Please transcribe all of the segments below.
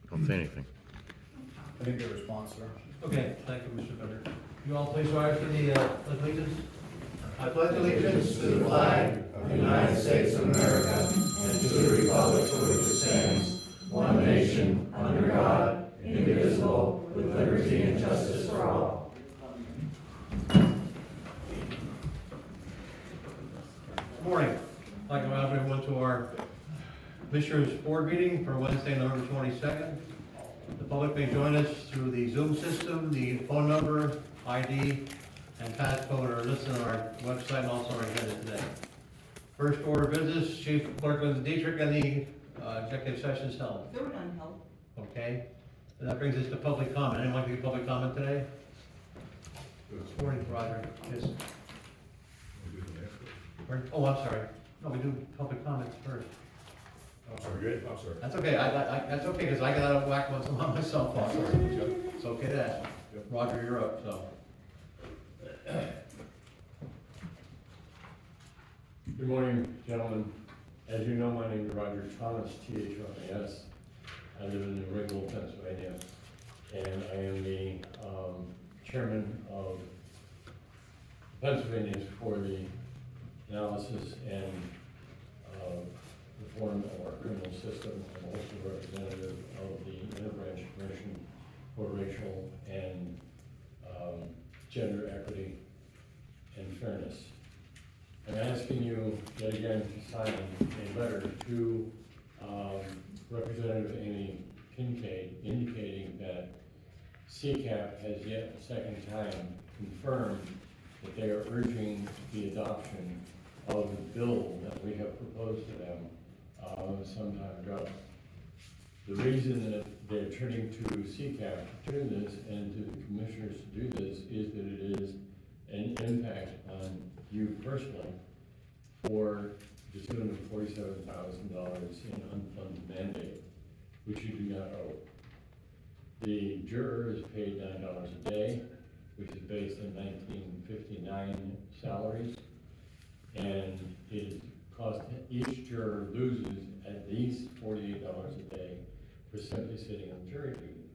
Don't say anything. I think the response, sir. Okay, thank you, Mr. Bender. You all please rise for the pledge allegiance. I pledge allegiance To the flag of the United States of America and to the republic for which it stands, one nation, under God, indivisible, with liberty and justice for all. Good morning. I'd like to welcome everyone to our Commissioners Board meeting for Wednesday, November 22nd. The public may join us through the Zoom system. The phone number, ID, and passcode are listed on our website and also our agenda today. First order of business, Chief Clerk Dietrich, and the executive session is held. There were none held. Okay, and that brings us to public comment. Anyone like to give public comment today? Good morning, Roger. Yes. Oh, I'm sorry. No, we do public comments first. I'm sorry, good, I'm sorry. That's okay. That's okay because I got out of whack once on myself. Also, it's okay to ask. Roger, you're up. So. Good morning, gentlemen. As you know, my name is Roger Thomas, Thomas. I live in New Ringgold, Pennsylvania, and I am the chairman of Pennsylvanians for the Analysis and Reform of our Criminal System. I'm also representative of the Interbranch Commission for Racial and Gender Equity and Fairness. I'm asking you yet again to sign a letter to Representative Amy Kincaid indicating that CCAP has yet a second time confirmed that they are urging the adoption of the bill that we have proposed to them some time ago. The reason that they're turning to CCAP to do this and to the commissioners to do this is that it is an impact on you personally for the tune of $47,000 in unfunded mandate, which you do not owe. The juror is paid $9 a day, which is based on 1959 salaries, and it is cost, each juror loses at least $48 a day for simply sitting on jury duty,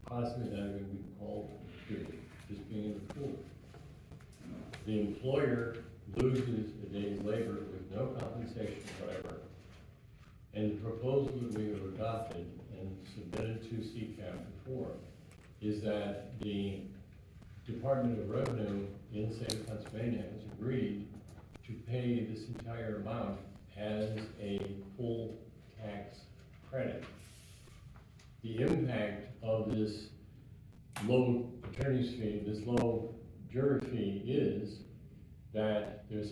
possibly not even being called duty, just being in the pool. The employer loses a day's labor with no compensation whatever. And the proposal that we have adopted and submitted to CCAP before is that the Department of Revenue in the state of Pennsylvania has agreed to pay this entire amount as a full tax credit. The impact of this low attorney's fee, this low juror fee, is that there's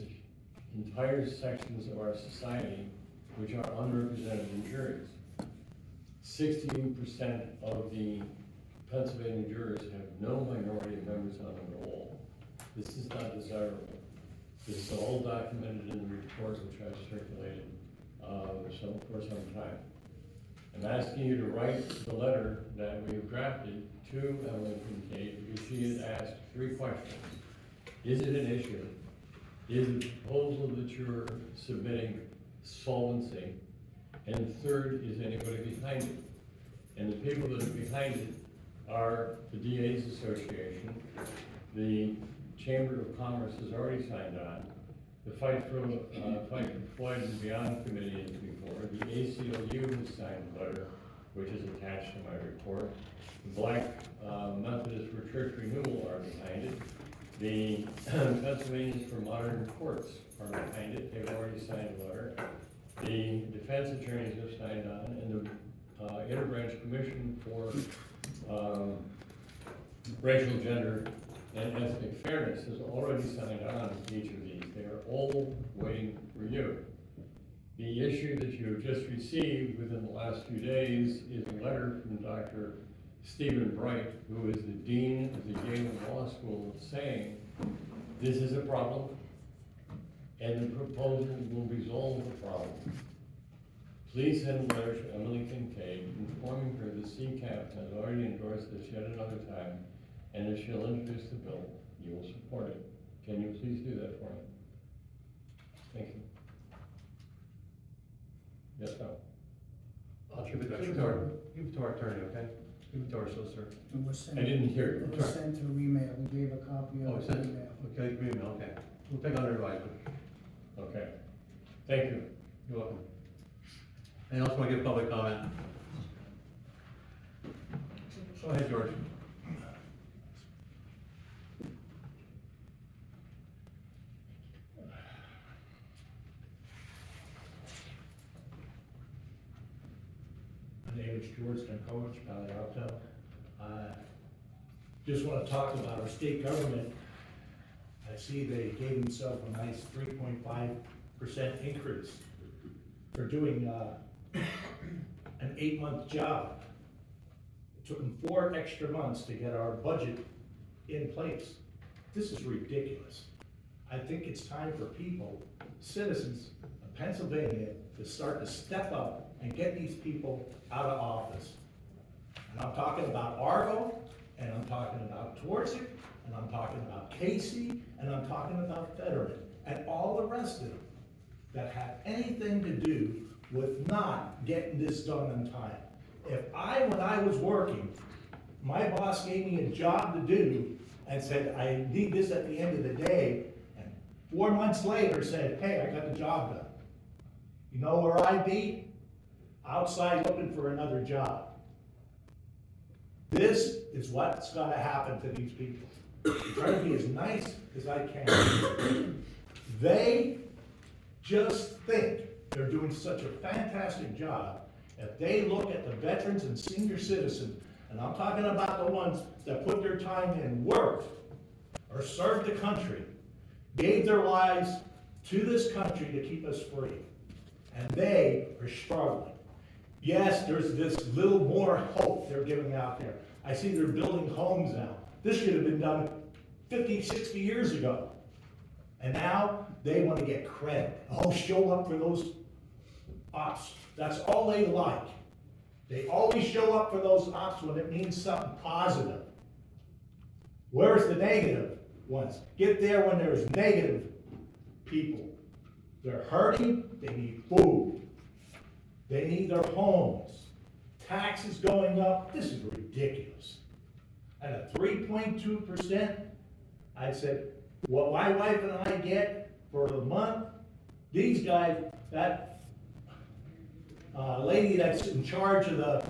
entire sections of our society which are underrepresented in juries. 16% of the Pennsylvania jurors have no minority members on them at all. This is not desirable. This is all documented in the report which I've circulated for some time. I'm asking you to write the letter that we have drafted to Ellen Kincaid because she has asked 3 questions. Is it an issue? Is the proposal that you're submitting solvency? And third, is anybody behind it? And the people that are behind it are the DA's Association, the Chamber of Commerce has already signed on, the Fight for Floyd and Beyond Committee is before, the ACLU has signed a letter, which is attached to my report, the Black Methodists for Church Renewal are behind it, the Pennsylvanians for Modern Courts are behind it, they've already signed a letter, the defense attorneys have signed on, and the Interbranch Commission for Racial, Gender, and Ethnic Fairness has already signed on each of these. They are all waiting for you. The issue that you have just received within the last few days is a letter from Dr. Stephen Bright, who is the Dean of the Yale Law School, saying this is a problem and the proposal will resolve the problem. Please send a letter to Emily Kincaid informing her that CCAP has already endorsed this yet another time, and if she'll introduce the bill, you will support it. Can you please do that for me? Thank you. Yes, no? I'll give it to our attorney, okay? Give it to our solicitor. It was sent. I didn't hear It was sent through email, we gave a copy Oh, of it's the sent, email. okay, email, okay. We'll take it under advisement. Okay, thank you. You're welcome. Anyone else want to give public comment? Go ahead, George. My name is George Stankovich, Palo Alto. Just want to talk about our state government. I see they gave themselves a nice 3.5% increase for doing an 8-month job. It took them 4 extra months to get our budget in place. This is ridiculous. I think it's time for people, citizens of Pennsylvania, to start to step up and get these people out of office. And I'm talking about Argo, and I'm talking about Torsic, and I'm talking about Casey, and I'm talking about Fetterman, and all the rest of them that have anything to do with not getting this done on time. When I was working, my boss gave me a job to do and said, I need this at the end of the day, and 4 months later said, hey, I got the job done. You know where I'd be? Outside looking for another job. This is what's gonna happen to these people. I'm trying to be as nice as I can. They just think they're doing such a fantastic job. If they look at the veterans and senior citizens, and I'm talking about the ones that put their time in, worked, or served the country, gave their lives to this country to keep us free. And they are struggling. Yes, there's this little more hope they're giving out there. I see they're building homes now. This should have been done 50, 60 years ago. And now they want to get credit. Oh, show up for those ops. That's all they like. They always show up for those ops when it means something positive. Where's the negative ones? Get there when there's negative people. They're hurting, they need food. They need their homes. Taxes going up, this is ridiculous. And a 3.2%, I said, what my wife and I get for the month, these guys, that lady that's in charge of the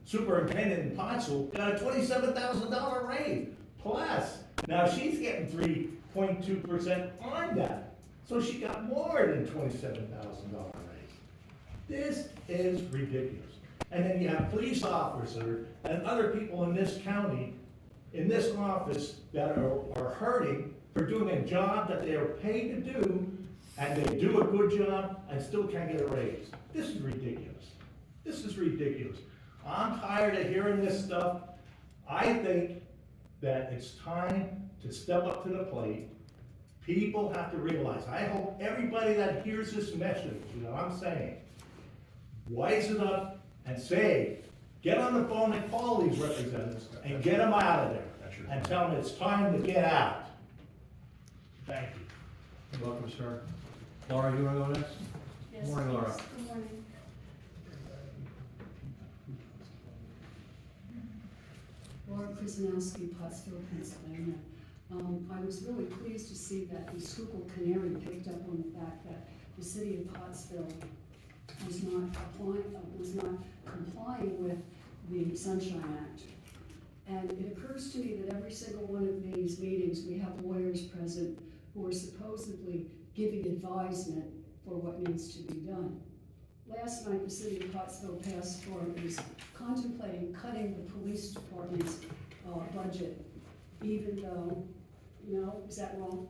superintendent in Pottsville got a $27,000 raise plus. Now she's getting 3.2% on that. So she got more than $27,000 raise. This is ridiculous. And then you have police officers and other people in this county, in this office, that are hurting for doing a job that they are paid to do, and they do a good job and still can't get a raise. This is ridiculous. This is ridiculous. I'm tired of hearing this stuff. I think that it's time to step up to the plate. People have to realize, I hope everybody that hears this message, you know what I'm saying, wise it up and say, get on the phone and call these representatives and get them out of there. And tell them it's time to get out. Thank you. You're welcome, sir. Laura, you want to go next? Yes, Morning, Laura. yes, good morning. Laura Krasnowski, Pottsville, Pennsylvania. I was really pleased to see that the Schuylkill Canary picked up on the fact that the city of Pottsville was not complying with the Sunshine Act. And it occurs to me that every single one of these meetings, we have lawyers present who are supposedly giving advisement for what needs to be done. Last night, the city of Pottsville passed or is contemplating cutting the police department's budget, even though, no, is that wrong?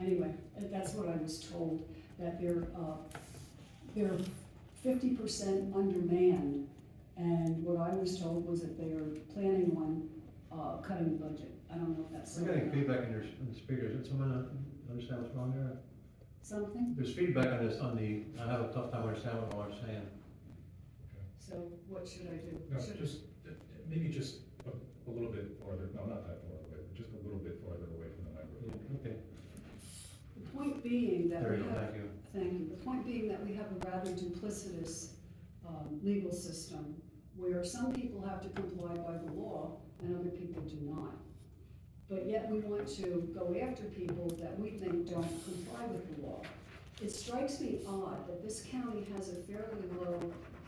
Anyway, that's what I was told, that they're 50% undermanned, and what I was told was that they are planning on cutting the budget. I don't know if that's so. We're getting feedback in the speakers. Did someone understand what's wrong there? Something? There's feedback on this, I have a tough time understanding what I'm saying. So what should I do? No, Should- just, maybe just a little bit farther, no, not that far away, but just a little bit farther away from the microphone. Okay, The point being that there we you go, have, thank you. thank you, the point being that we have a rather duplicitous legal system where some people have to comply by the law and other people do not. But yet we want to go after people that we think don't comply with the law. It strikes me odd that this county has a fairly low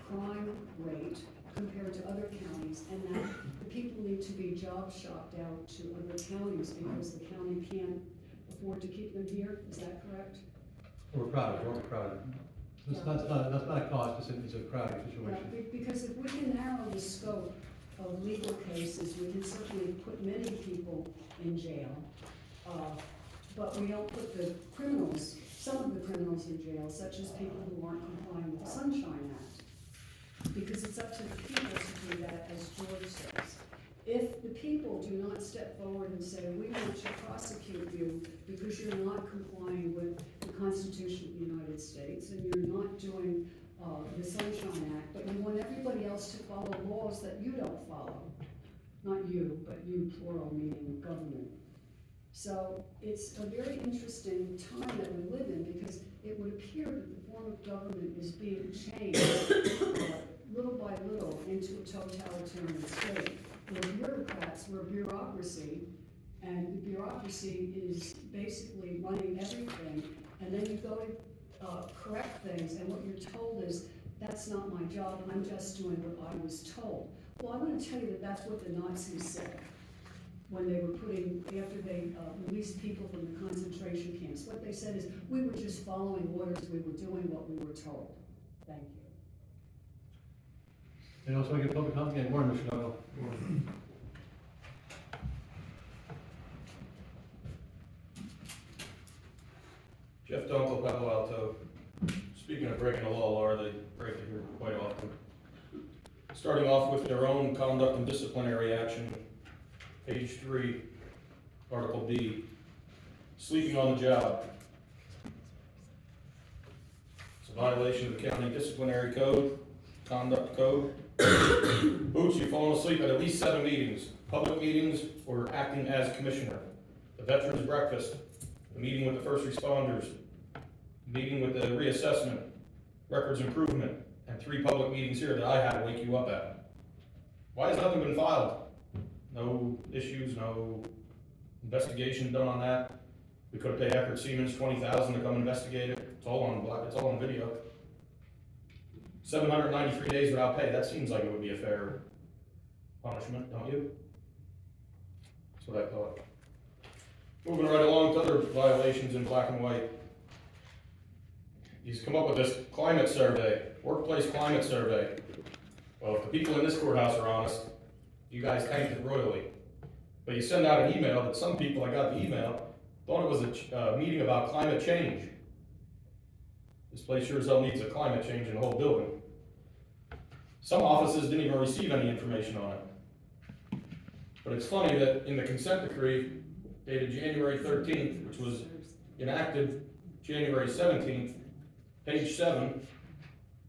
crime rate compared to other counties, and that the people need to be job shopped out to other counties because the county can't afford to keep them here. Is that correct? We're crowded, we're crowded. That's not a cost, it's a crowded Yeah, situation. because if we can narrow the scope of legal cases, we can certainly put many people in jail. But we don't put the criminals, some of the criminals in jail, such as people who aren't complying with the Sunshine Act. Because it's up to the people to do that, as George says. If the people do not step forward and say, we want to prosecute you because you're not complying with the Constitution of the United States and you're not doing the Sunshine Act, but you want everybody else to follow laws that you don't follow. Not you, but you, plural, meaning government. So it's a very interesting time that we live in because it would appear that the form of government is being changed little by little into a totalitarian state. We're bureaucrats, we're bureaucracy, and the bureaucracy is basically running everything, and then you go to correct things, and what you're told is, that's not my job, I'm just doing what I was told. Well, I want to tell you that that's what the Nazis said when they were after they released people from the concentration camps. What they said is, we were just following orders, we were doing what we were told. Thank you. And also, I get public comment, and Warren, Mr. Donovan. Jeff Dunkel, Palo Alto. Speaking of breaking the law, Laura, they break it here quite often. Starting off with their own conduct and disciplinary action, page 3, Article B, sleeping on the job. It's a violation of the county disciplinary code, conduct code. Boots, you've fallen asleep at least 7 meetings, public meetings or acting as commissioner. The veterans breakfast, the meeting with the first responders, meeting with the reassessment, records improvement, and 3 public meetings here that I had to wake you up at. Why has nothing been filed? No issues, no investigation done on that. We could have paid Eckert Siemens $20,000 to come investigate it. It's all on video. 793 days without pay. That seems like it would be a fair punishment, don't you? That's what I thought. Moving right along to other violations in black and white. He's come up with this climate survey, workplace climate survey. Well, if the people in this courthouse are honest, you guys tanked it royally. But you send out an email that some people, I got the email, thought it was a meeting about climate change. This place sure as hell needs a climate change in the whole building. Some offices didn't even receive any information on it. But it's funny that in the consent decree dated January 13th, which was enacted January 17th, page 7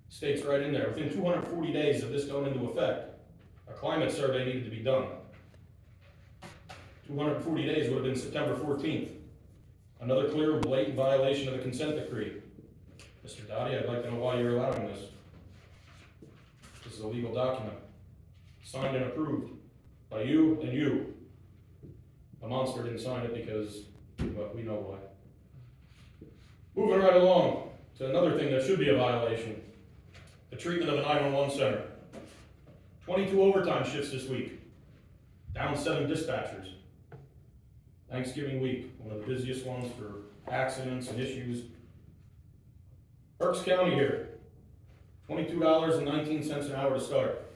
states right in there, within 240 days of this going into effect, a climate survey needed to be done. 240 days would have been September 14th. Another clear, blatant violation of the consent decree. Mr. Dottie, I'd like to know why you're allowing this. This is a legal document, signed and approved by you and you. The monster didn't sign it because, well, we know why. Moving right along to another thing that should be a violation. The treatment of the 911 center. 22 overtime shifts this week. Down 7 dispatchers. Thanksgiving week, one of the busiest ones for accidents and issues. Berks County here, $22.19 an hour to start.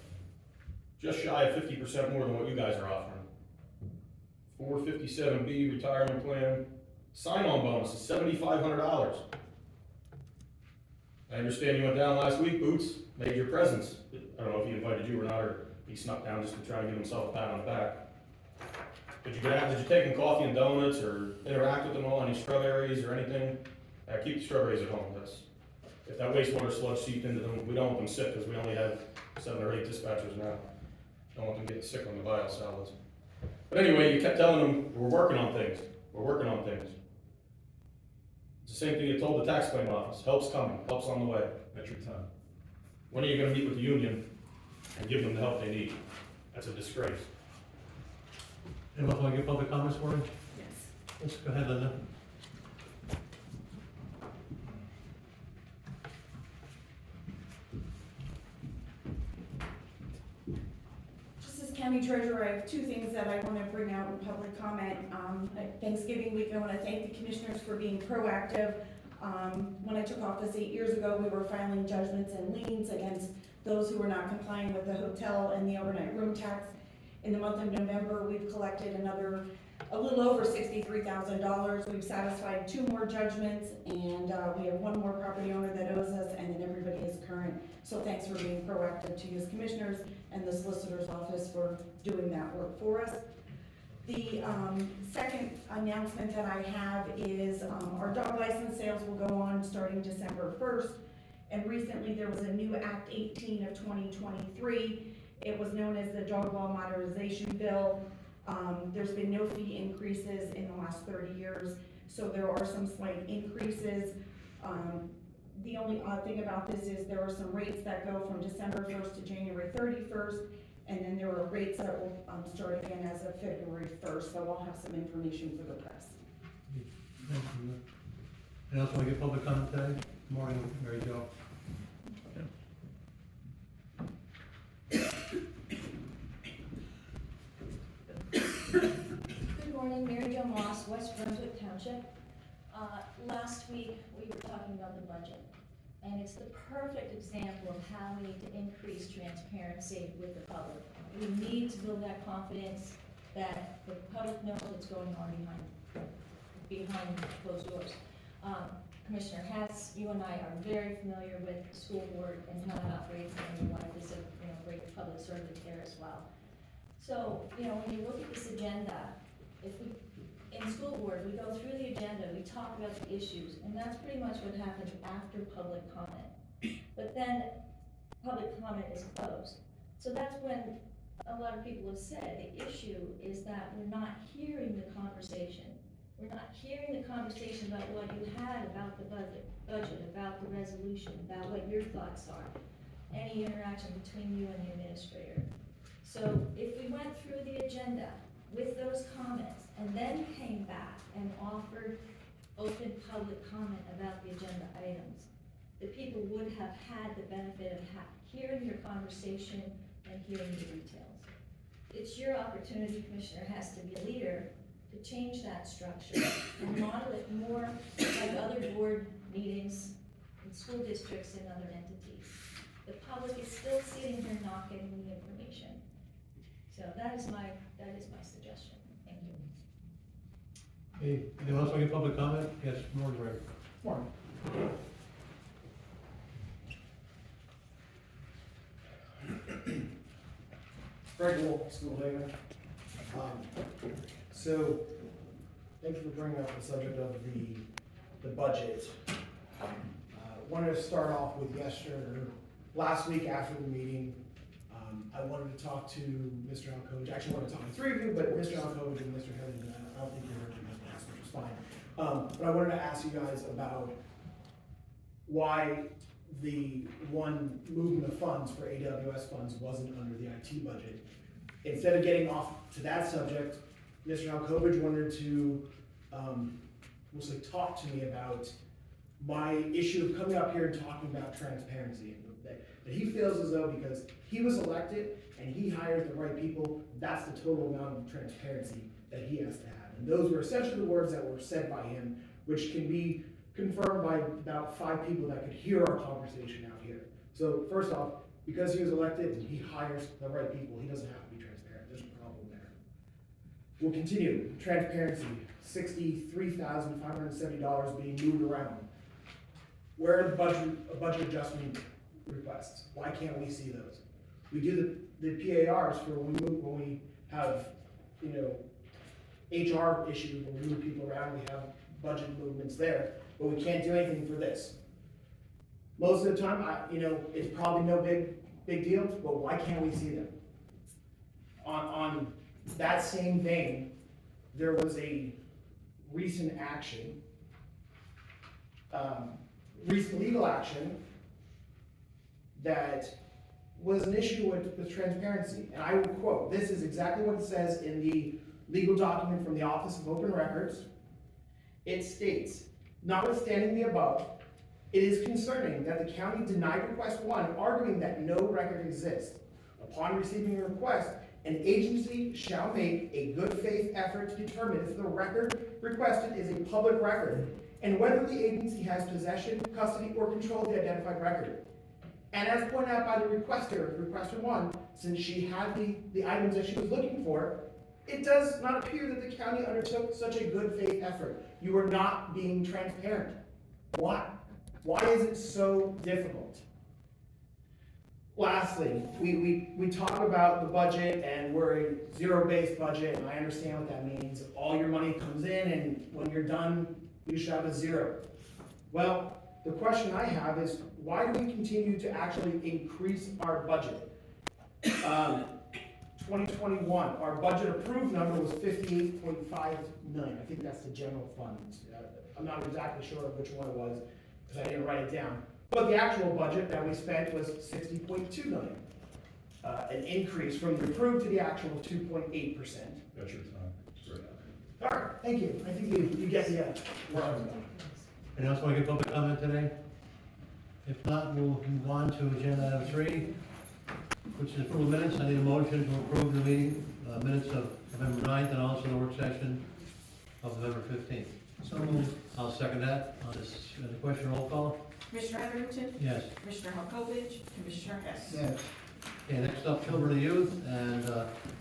Just shy of 50% more than what you guys are offering. 457B retirement plan. Sign-on bonus is $7,500. I understand you went down last week, Boots, made your presence. I don't know if he invited you or not, or he snuck down just to try to give himself a pat on the back. Did you take them coffee and donuts, or interact with them all, any strawberries or anything? Keep the strawberries at home. If that wastewater sludge seeped into them, we don't want them sick, because we only have 7 or 8 dispatchers now. Don't want them getting sick on the bio solids. But anyway, you kept telling them, we're working on things. We're working on things. It's the same thing you told the tax claim office. Help's coming. Help's on the way. That's your time. When are you gonna meet with the union and give them the help they need? That's a disgrace. Anyone want to give public comments for him? Yes. Let's go ahead, Linda. Just as county treasurer, I have two things that I want to bring out in public comment. At Thanksgiving week, I want to thank the commissioners for being proactive. When I took office 8 years ago, we were filing judgments and liens against those who were not complying with the hotel and the overnight room tax. In the month of November, we've collected a little over $63,000. We've satisfied 2 more judgments, and we have 1 more property owner that owes us, and then everybody is current. So thanks for being proactive to you as commissioners and the solicitor's office for doing that work for us. The second announcement that I have is our dog license sales will go on starting December 1st. And recently there was a new Act 18 of 2023. It was known as the Dog Law Modernization Bill. There's been no fee increases in the last 30 years, so there are some slight increases. The only odd thing about this is there are some rates that go from December 1st to January 31st, and then there are rates that will start again as of February 1st, so I'll have some information for the press. Thank you. Anyone else want to give public comment today? Good morning, Mary Jo. Good morning, Mary Jo Moss, West Brunswick Township. Last week, we were talking about the budget, and it's the perfect example of how we need to increase transparency with the public. We need to build that confidence that the public knows what's going on behind closed doors. Commissioner Hess, you and I are very familiar with the school board and how it operates, and your wife is a great public servant there as well. So, when you look at this agenda, in school board, we go through the agenda, we talk about the issues, and that's pretty much what happens after public comment. But then, public comment is closed. So that's when a lot of people have said, the issue is that we're not hearing the conversation. We're not hearing the conversation about what you had about the budget, about the resolution, about what your thoughts are, any interaction between you and the administrator. So if we went through the agenda with those comments and then came back and offered open public comment about the agenda items, the people would have had the benefit of hearing your conversation and hearing the details. It's your opportunity, Commissioner Hess, to be a leader, to change that structure and model it more like other board meetings in school districts and other entities. The public is still sitting here not getting the information. So that is my suggestion. Thank you. Hey, anyone else want to give public comment? Yes, morning, Ray. Morning. Greg Wolf, School Haven. So, thank you for bringing up the subject of the budget. Wanted to start off with last week after the meeting. I wanted to talk to Mr. Alkovich. Actually, I wanted to talk to 3 of you, but Mr. Alkovich and Mr. Heaven, I don't think you heard me last, which is fine. But I wanted to ask you guys about why the one movement of funds for AWS funds wasn't under the IT budget. Instead of getting off to that subject, Mr. Alkovich wanted to mostly talk to me about my issue of coming up here and talking about transparency. That he feels as though because he was elected and he hires the right people, that's the total amount of transparency that he has to have. And those were essentially the words that were said by him, which can be confirmed by about 5 people that could hear our conversation out here. So first off, because he was elected and he hires the right people, he doesn't have to be transparent. There's a problem there. We'll continue. Transparency, $63,570 being moved around. Where are the budget adjustment requests? Why can't we see those? We do the PARs for when we have, HR issues, when we move people around, we have budget movements there, but we can't do anything for this. Most of the time, it's probably no big deal, but why can't we see them? On that same vein, there was a recent legal action that was an issue with transparency. And I will quote, this is exactly what it says in the legal document from the Office of Open Records. It states, notwithstanding the above, it is concerning that the county denied request 1, arguing that no record exists. Upon receiving a request, an agency shall make a good faith effort to determine if the record requested is a public record and whether the agency has possession, custody, or control of the identified record. And as pointed out by the requester 1, since she had the items that she was looking for, it does not appear that the county undertook such a good faith effort. You are not being transparent. Why? Why is it so difficult? Lastly, we talk about the budget and we're a zero-based budget, and I understand what that means. All your money comes in and when you're done, you should have a zero. Well, the question I have is, why do we continue to actually increase our budget? 2021, our budget approved number was 58.5 million. I think that's the general fund. I'm not exactly sure which one it was because I didn't write it down. But the actual budget that we spent was 60.2 million. An increase from the approved to the actual 2.8%. That's your time. Right. All right, thank you. I think you get the where I was going. Anyone else want to give public comment today? If not, we'll move on to agenda item 3, which is approval of minutes. I need a motion to approve the meeting minutes of November 9th and also the work session of November 15th. So moved. I'll second that. The question, roll call? Commissioner Heatherington? Yes. Commissioner Halkovich? Commissioner Hess? Yes. Okay, next up, Children and Youth, and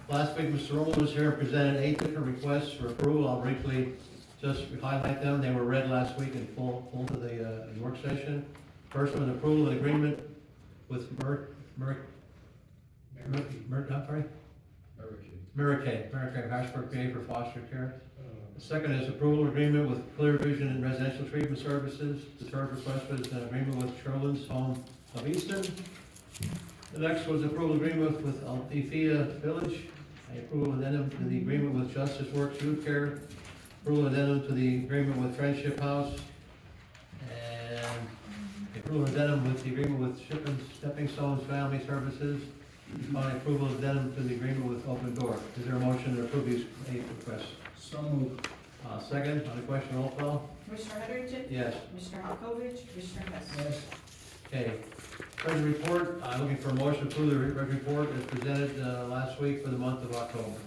last week Mr. Roll was here and presented 8 different requests for approval. I'll briefly just highlight them. They were read last week and full to the work session. First one, approval and agreement with Murricane, Harrisburg, PA for foster care. The second is approval agreement with Clear Vision and Residential Treatment Services. The third request was an agreement with Children's Home of Easton. The next was approval agreement with Althea Village. Approval addendum to the agreement with Justice Works Youth Care. Approval addendum to the agreement with Friendship House. And approval addendum with the agreement with Stepping Stones Family Services. Finally, approval addendum to the agreement with Open Door. Is there a motion to approve these 8 requests? So moved. Second, on the question, roll call? Commissioner Heatherington? Yes. Commissioner Halkovich? Commissioner Hess? Yes. Okay. Treasury report, I'm looking for a motion to approve the report as presented last week for the month of October.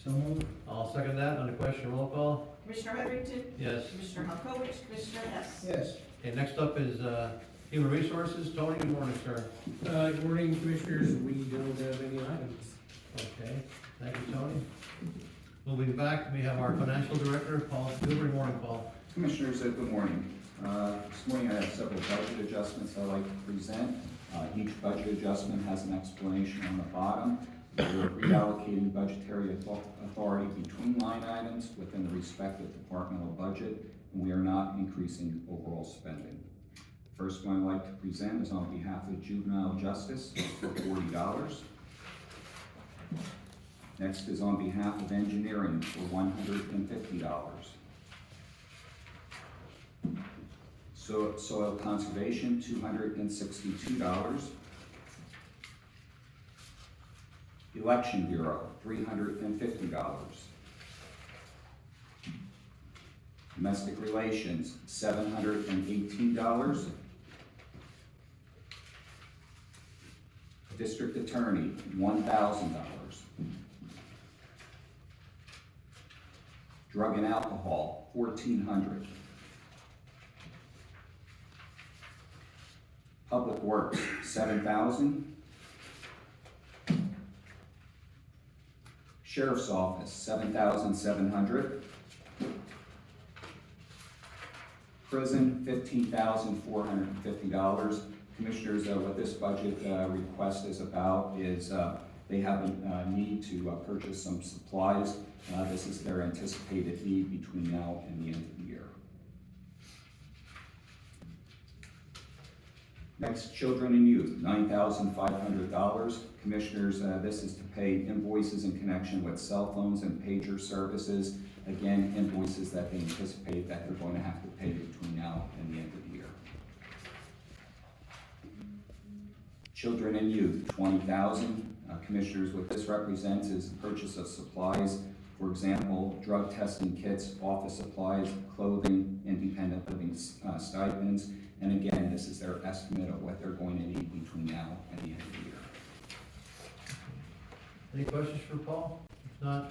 So moved. I'll second that. On the question, roll call? Commissioner Heatherington? Yes. Commissioner Halkovich? Commissioner Hess? Yes. Okay, next up is Human Resources. Tony, good morning, sir. Good morning, Commissioners. We don't have any items. Okay, thank you, Tony. Moving back, we have our Financial Director, Paul. Good morning, Paul. Commissioners, good morning. This morning I have several budget adjustments I'd like to present. Each budget adjustment has an explanation on the bottom. We're reallocating budgetary authority between line items within the respective departmental budget, and we are not increasing overall spending. First one I'd like to present is on behalf of Juvenile Justice for $40. Next is on behalf of Engineering for $150. Soil Conservation, $262. Election Bureau, $350. Domestic Relations, $718. District Attorney, $1,000. Drug and Alcohol, $1,400. Public Works, $7,000. Sheriff's Office, $7,700. Prison, $15,450. Commissioners, what this budget request is about is they have a need to purchase some supplies. This is their anticipated need between now and the end of the year. Next, Children and Youth, $9,500. Commissioners, this is to pay invoices in connection with cell phones and pager services. Again, invoices that they anticipate that they're going to have to pay between now and the end of the year. Children and youth, 20,000. Commissioners, what this represents is the purchase of supplies, for example, drug testing kits, office supplies, clothing, independent living stipends. And again, this is their estimate of what they're going to need between now and the end of the year. Any questions for Paul? If not,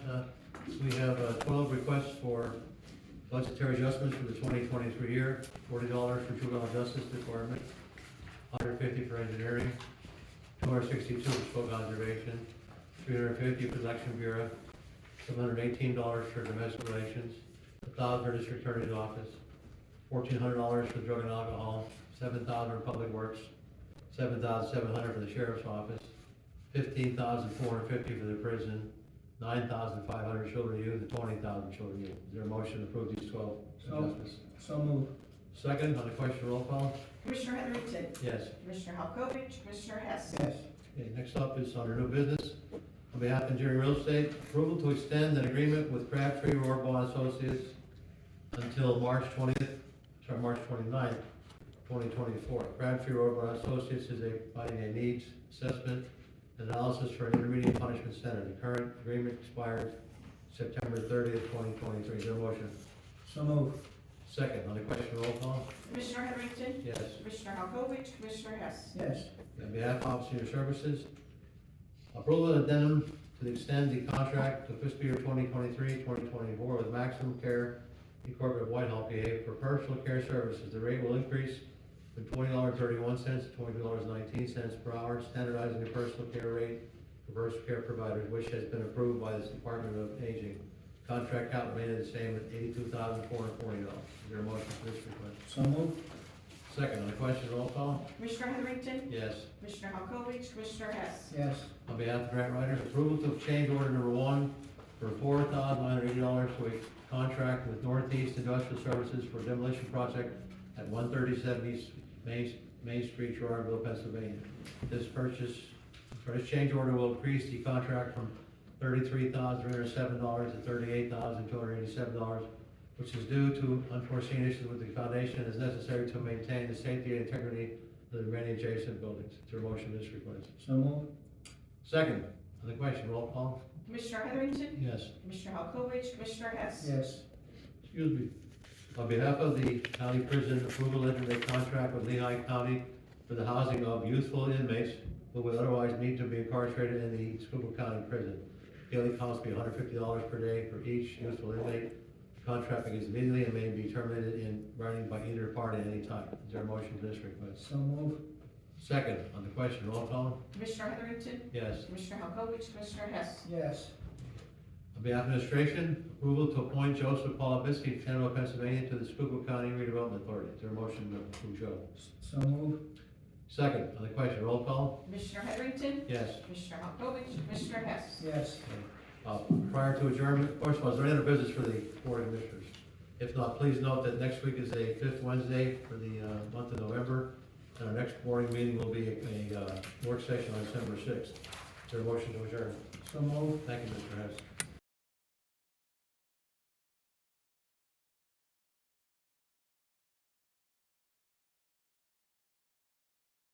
we have 12 requests for budgetary adjustments for the 2023 year. $40 for juvenile justice department, $150 for engineering, $262 for folk conservation, $350 for election bureau, $718 for domestic relations, $1,000 for district attorney's office, $1,400 for drug and alcohol, $7,000 for public works, $7,700 for the sheriff's office, $15,450 for the prison, $9,500 children and youth, and $20,000 children and youth. Is there a motion to approve these 12 adjustments? So moved. Second, on the question, roll call? Commissioner Heatherington? Yes. Commissioner Halkovich? Commissioner Hess? Yes. Okay, next up is under new business. On behalf of Engineering Real Estate, approval to extend an agreement with Crabtree Rohrbaugh Associates until March 29th, 2024. Crabtree Rohrbaugh Associates is providing a needs assessment and analysis for an intermediate punishment center. The current agreement expires September 30th, 2023. Is there a motion? So moved. Second, on the question, roll call? Commissioner Heatherington? Yes. Commissioner Halkovich? Commissioner Hess? Yes. On behalf of Senior Services, approval of addendum to extend the contract to fiscal year 2023-2024 with Maximum Care Incorporated Whitehall, PA for personal care services. The rate will increase from $20.31 to $22.19 per hour, standardizing the personal care rate for personal care providers, which has been approved by the Department of Aging. Contract count remained the same at $82,440. Is there a motion for this request? So moved. Second, on the question, roll call? Commissioner Heatherington? Yes. Commissioner Halkovich? Commissioner Hess? Yes. On behalf of grant writers, approval to change order number 1 for $4,980 to a contract with Northeast Industrial Services for demolition project at 137 East Main Street, Gerardville, Pennsylvania. This change order will increase the contract from $33,307 to $38,287, which is due to unforeseen issues with the foundation and is necessary to maintain the safety and integrity of the remaining adjacent buildings. Is there a motion to this request? So moved. Second, on the question, roll call? Commissioner Heatherington? Yes. Commissioner Halkovich? Commissioner Hess? Yes. Excuse me. On behalf of the county prison, approval to enter a contract with Lehigh County for the housing of youthful inmates who would otherwise need to be incarcerated in the Schuylkill County prison. Daily cost will be $150 per day for each youthful inmate. Contract begins immediately and may be terminated in writing by either party at any time. Is there a motion for this request? So moved. Second, on the question, roll call? Commissioner Heatherington? Yes. Commissioner Halkovich? Commissioner Hess? Yes. On behalf of administration, approval to appoint Joseph Polabisky, Chenandoah, Pennsylvania, to the Schuylkill County Redevelopment Authority. Is there a motion to approve Joe? So moved. Second, on the question, roll call? Commissioner Heatherington? Yes. Commissioner Halkovich? Commissioner Hess? Yes. Prior to adjournment, first of all, is there any other business for the Board of Commissioners? If not, please note that next week is a fifth Wednesday for the month of November, and our next board meeting will be a work session on December 6th. Is there a motion to adjourn? So moved. Thank you, Mr. Hess.